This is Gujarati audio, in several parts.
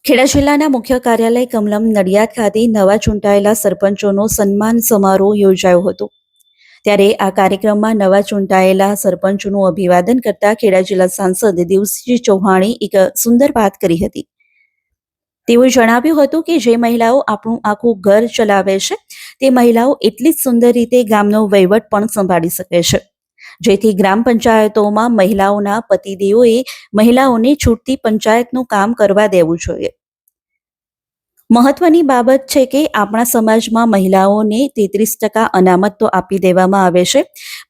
ખેડા જિલ્લાના મુખ્ય કાર્યાલય કમલમ નડિયાદ ખાતે નવા ચૂંટાયેલા સરપંચોનો સન્માન સમારોહ યોજાયો હતો। ત્યારે આ કાર્યક્રમમાં નવા ચૂંટાયેલા સરપંચોનું અભિવાદન કરતા ખેડા જિલ્લા સાંસદ દેવસિંહ ચૌહાણે એક સુંદર વાત કરી હતી। તેઓએ જણાવ્યું હતું કે જે મહિલાઓ આપણું આખું ઘર ચલાવે છે તે મહિલાઓ એટલી જ સુંદર રીતે ગામનો વહીવટ પણ સંભાળી શકે છે, જેથી ગ્રામ પંચાયતોમાં મહિલાઓના પતિદેવોએ મહિલાઓને છૂટથી પંચાયતનું કામ કરવા દેવું જોઈએ। મહત્વની બાબત છે કે આપણા સમાજમાં મહિલાઓને 33% અનામત તો આપી દેવામાં આવે છે,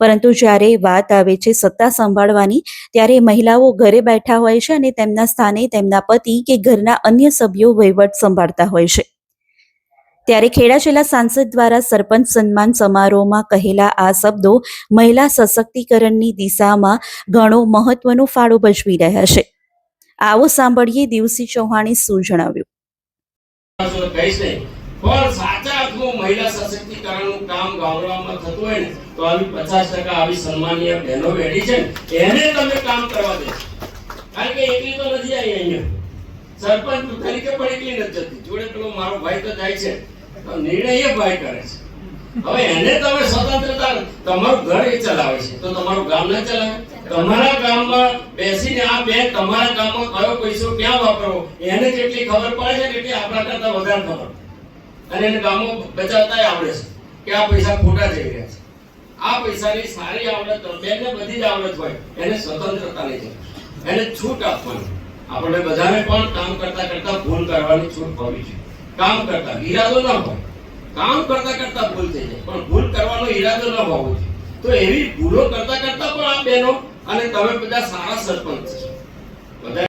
પરંતુ જ્યારે વાત આવે છે સત્તા સંભાળવાની ત્યારે મહિલાઓ ઘરે બેઠા હોય છે અને તેમના સ્થાને તેમના પતિ કે ઘરના અન્ય સભ્યો વહીવટ સંભાળતા હોય છે। ત્યારે ખેડા જિલ્લા સાંસદ દ્વારા સરપંચ સન્માન સમારોહમાં કહેલા આ શબ્દો મહિલા સશક્તિકરણની દિશામાં ઘણો મહત્વનો ફાળો ભજવી રહ્યા છે। આવો સાંભળીએ દેવસિંહ ચૌહાણે શું જણાવ્યું। પણ સાચા અર્થમાં મહિલા સશક્તિકરણનું કામ ગામડામાં થતું હોય ને તો આવી 50% આવી સન્માનીય બહેનો બેઠી છે એને તમે કામ કરવા દે, કારણ કે એકલી તો નથી આવી અહીંયા સરપંચ તરીકે પણ એકલી નથી જતી, જોડે પેલો મારો ભાઈ તો જાય છે, તો નિર્ણય એ ભાઈ કરે છે। હવે એને તમે સ્વતંત્રતા, તમારું ઘર એ ચલાવે છે તો તમારું ગામ ના ચલાવે? તમારા ગામમાં બેસીને આ બેન તમારા ગામમાં કયો પૈસો ક્યાં વાપરવો એને કેટલી ખબર પડે છે, કેટલી આપણા કરતા વધારે ખબર, અને એને ગામમાં બચાવતા આવડે છે કે આ પૈસા ખોટા જઈ રહ્યા છે। આ પૈસાની સારી આવડત બેનને બધી જ આવડત હોય, એને સ્વતંત્રતા નહીં છે, એને છૂટ આપવાની। આપણે બધાને પણ કામ કરતા કરતા ભૂલ કરવાની છૂટ હોવી જોઈએ। કામ કરતા ઈરાદો ન હોય, કામ કરતા કરતા ભૂલ થઈ જાય પણ ભૂલ કરવાનો ઈરાદો ન હોવો જોઈએ। તો એવી ભૂલો કરતા કરતા પણ આ બહેનો અને તમે બધા સારા સરપંચ છો બધા।